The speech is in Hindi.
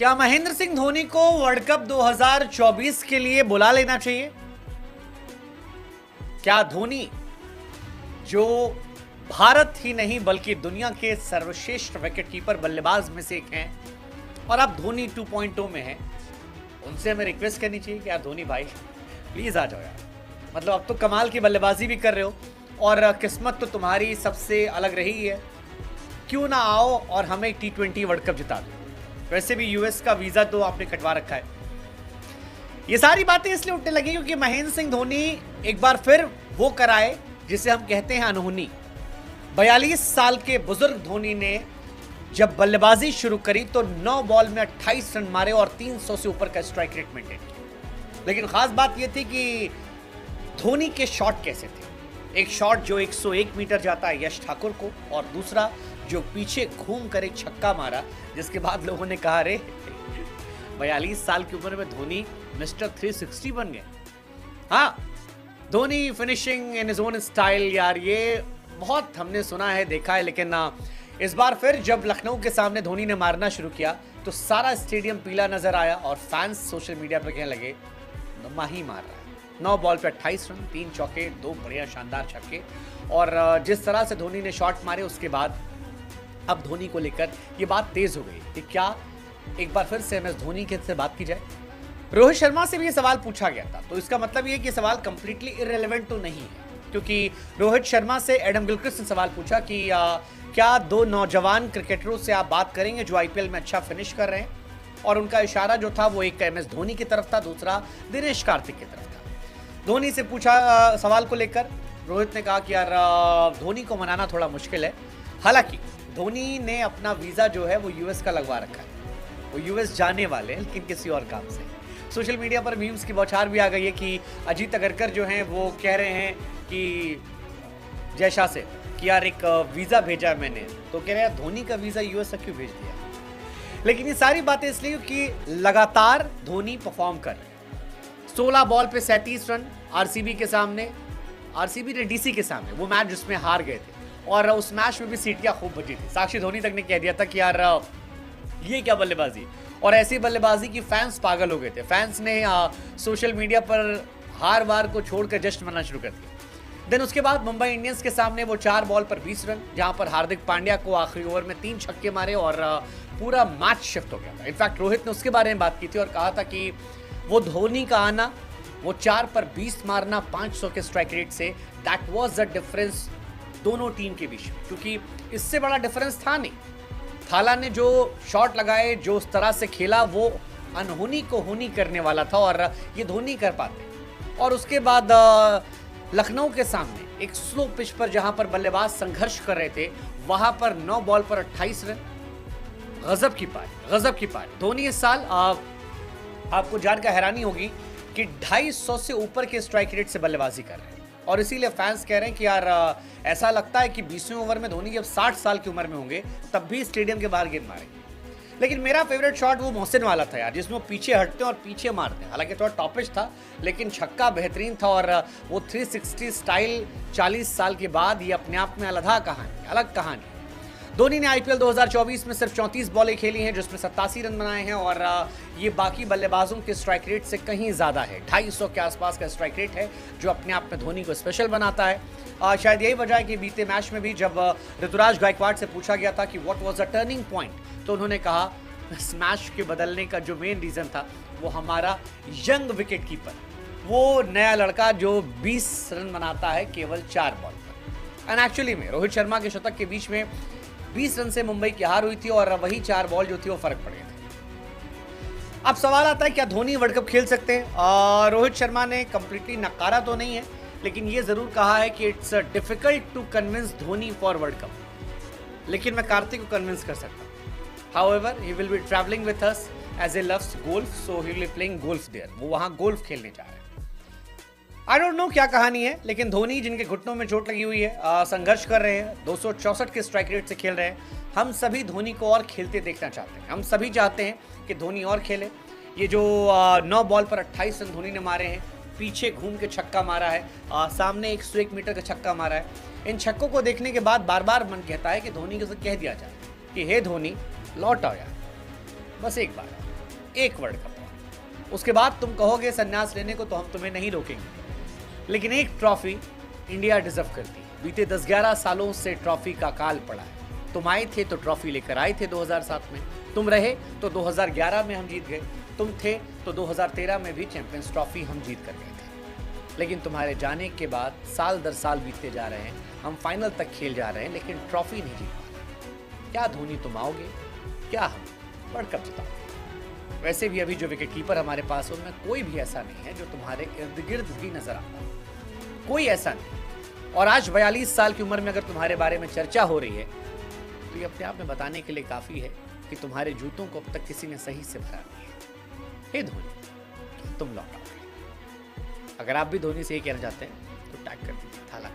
क्या महेंद्र सिंह धोनी को वर्ल्ड कप 2024 के लिए बुला लेना चाहिए? क्या धोनी, जो भारत ही नहीं बल्कि दुनिया के सर्वश्रेष्ठ विकेटकीपर बल्लेबाज में से एक हैं और अब धोनी 2.0 में हैं, उनसे हमें रिक्वेस्ट करनी चाहिए कि यार धोनी भाई प्लीज आ जाओ यार। मतलब अब तो कमाल की बल्लेबाजी भी कर रहे हो और किस्मत तो तुम्हारी सबसे अलग रही है, क्यों ना आओ और हमें T20 वर्ल्ड कप जिता दो। वैसे भी यूएस का वीजा तो आपने कटवा रखा है। ये सारी बातें इसलिए उठने लगी क्योंकि महेंद्र सिंह धोनी एक बार फिर वो कराए जिसे हम कहते हैं अनहोनी। 42 साल के बुजुर्ग धोनी ने जब बल्लेबाजी शुरू करी तो 9 बॉल में 28 रन मारे और 300 से ऊपर का स्ट्राइक रेट मेंटेन किया। लेकिन खास बात यह थी कि धोनी के शॉट कैसे थे। एक शॉट जो 101 मीटर जाता है यश ठाकुर को, और दूसरा जो पीछे घूम कर एक छक्का मारा, जिसके बाद लोगों ने कहा रे 42 साल की उम्र में धोनी मिस्टर 360 बन गए। हाँ, Dhoni finishing in his own style, यार ये बहुत हमने सुना है, देखा है, लेकिन इस बार फिर जब लखनऊ के सामने धोनी ने मारना शुरू किया तो सारा स्टेडियम पीला नजर आया और फैंस सोशल मीडिया पर कहने लगे माही मार रहा है। 9 बॉल पे 28 रन, 3 चौके, 2 बढ़िया शानदार छक्के, और जिस तरह से धोनी ने शॉट मारे उसके बाद अब धोनी को लेकर ये बात तेज हो गई कि क्या एक बार फिर से MS धोनी के से बात की जाए। रोहित शर्मा से भी ये सवाल पूछा गया था, तो इसका मतलब ये कि सवाल कंप्लीटली इररिलेवेंट तो नहीं है, क्योंकि रोहित शर्मा से एडम गिलक्रिस्ट ने सवाल पूछा कि क्या 2 नौजवान क्रिकेटरों से आप बात करेंगे जो IPL में अच्छा फिनिश कर रहे हैं, और उनका इशारा जो था वो एक MS धोनी की तरफ था, दूसरा दिनेश कार्तिक की तरफ था। धोनी से पूछा सवाल को लेकर रोहित ने कहा कि यार धोनी को मनाना थोड़ा मुश्किल है। हालांकि धोनी ने अपना वीजा जो है वो यूएस का लगवा रखा है, वो यूएस जाने वाले हैं लेकिन किसी और काम से। सोशल मीडिया पर मीम्स की बौछार भी आ गई है कि अजीत अगरकर जो हैं वो कह रहे हैं कि जयशाह से कि यार एक वीजा भेजा मैंने, तो कह रहे हैं धोनी का वीजा यूएस क्यों भेज दिया। लेकिन ये सारी बातें इसलिए क्योंकि लगातार धोनी परफॉर्म कर रहे हैं। 16 बॉल पे 37 रन आरसीबी के सामने, आरसीबी ने डीसी के सामने, वो मैच जिसमें हार गए थे, और उस मैच में भी सीटियां खूब बजी थी। साक्षी धोनी तक ने कह दिया था कि यार ये क्या बल्लेबाजी, और ऐसी बल्लेबाजी की फैंस पागल हो गए थे। फैंस ने सोशल मीडिया पर हार वार को छोड़कर जश्न मनाना शुरू कर दिया। देन उसके बाद मुंबई इंडियंस के सामने वो 4 बॉल पर 20 रन, जहां पर हार्दिक पांड्या को आखिरी ओवर में 3 छक्के मारे और पूरा मैच शिफ्ट हो गया था। इनफैक्ट रोहित ने उसके बारे में बात की थी और कहा था कि वो धोनी का आना, वो 4 पर 20 मारना 500 के स्ट्राइक रेट से, दैट वाज द डिफरेंस दोनों टीम के बीच में, क्योंकि इससे बड़ा डिफरेंस था नहीं। थाला ने जो शॉट लगाए, जो उस तरह से खेला, वो अनहोनी को होनी करने वाला था और ये धोनी कर पाते। और उसके बाद लखनऊ के सामने एक स्लो पिच पर जहां पर बल्लेबाज संघर्ष कर रहे थे, वहां पर 9 बॉल पर 28 रन, गजब की पारी, गजब की पारी। धोनी इस साल आपको जानकर हैरानी होगी कि 250 से ऊपर के स्ट्राइक रेट से बल्लेबाजी कर रहे हैं, और इसीलिए फैंस कह रहे हैं कि यार ऐसा लगता है कि 20वें ओवर में धोनी जब 60 साल की उम्र में होंगे तब भी स्टेडियम के बाहर गेंद मारेंगे। लेकिन मेरा फेवरेट शॉट वो मोहसिन वाला था यार, जिसमें वो पीछे हटते हैं और पीछे मारते हैं। हालांकि थोड़ा टॉपिश था लेकिन छक्का बेहतरीन था, और वो 360 स्टाइल 40 साल के बाद ये अपने आप में अलग कहानी। धोनी ने IPL 2024 में सिर्फ 34 बॉलें खेली हैं, जिसमें 87 रन बनाए हैं, और ये बाकी बल्लेबाजों के स्ट्राइक रेट से कहीं ज़्यादा है। 250 के आसपास का स्ट्राइक रेट है, जो अपने आप में धोनी को स्पेशल बनाता है। शायद यही वजह है कि बीते मैच में भी जब ऋतुराज गायकवाड़ से पूछा गया था कि what was a turning point, तो उन्होंने कहा इस मैच के बदलने का जो मेन रीज़न था वो हमारा यंग विकेट कीपर, वो नया लड़का जो 20 रन बनाता है केवल 4 बॉल पर। एंड एक्चुअली में रोहित शर्मा के शतक के बीच में 20 रन से मुंबई की हार हुई थी, और वही 4 बॉल जो थी वो फर्क पड़ गए थे। अब सवाल आता है क्या धोनी वर्ल्ड कप खेल सकते हैं? रोहित शर्मा ने कंप्लीटली नकारा तो नहीं है, लेकिन ये जरूर कहा है कि it's difficult to convince Dhoni for world cup, लेकिन मैं कार्तिक को कन्विंस कर सकता हूँ। However he will be travelling with us as a loves golf, so he will be playing golf there. वो वहां गोल्फ खेलने जा रहे हैं। आई डोंट नो क्या कहानी है, लेकिन धोनी जिनके घुटनों में चोट लगी हुई है, संघर्ष कर रहे हैं, 264 के स्ट्राइक रेट से खेल रहे हैं। हम सभी धोनी को और खेलते देखना चाहते हैं। हम सभी चाहते हैं कि धोनी और खेले। ये जो 9 बॉल पर 28 रन धोनी ने मारे हैं, पीछे घूम के छक्का मारा है, सामने 101 मीटर का छक्का मारा है, इन छक्कों को देखने के बाद बार बार मन कहता है कि धोनी को कह दिया जाए कि हे धोनी लौट आओ यार, बस एक बार। एक वर्ल्ड कप। उसके बाद तुम कहोगे संन्यास लेने को तो हम तुम्हें नहीं रोकेंगे, लेकिन एक ट्रॉफी इंडिया डिजर्व करती है। बीते 10-11 सालों से ट्रॉफी का काल पड़ा है। तुम आए थे तो ट्रॉफी लेकर आए थे 2007 में, तुम रहे तो 2011 में हम जीत गए, तुम थे तो 2013 में भी चैंपियंस ट्रॉफी हम जीत कर गए थे। लेकिन तुम्हारे जाने के बाद साल दर साल बीतते जा रहे हैं, हम फाइनल तक खेल जा रहे हैं लेकिन ट्रॉफी नहीं जीत पा रहे। क्या धोनी तुम आओगे, क्या हम वर्ल्ड कप जिताओगे? वैसे भी अभी जो विकेट कीपर हमारे पास है उनमें कोई भी ऐसा नहीं है जो तुम्हारे इर्द गिर्द भी नजर आता, कोई ऐसा नहीं। और आज 42 साल की उम्र में अगर तुम्हारे बारे में चर्चा हो रही है तो ये अपने आप में बताने के लिए काफी है कि तुम्हारे जूतों को अब तक किसी ने सही से भरा नहीं है। हे धोनी, तुम लौट आओगे। अगर आप भी धोनी से ये कहना चाहते हैं तो टैग कर दीजिए थाला।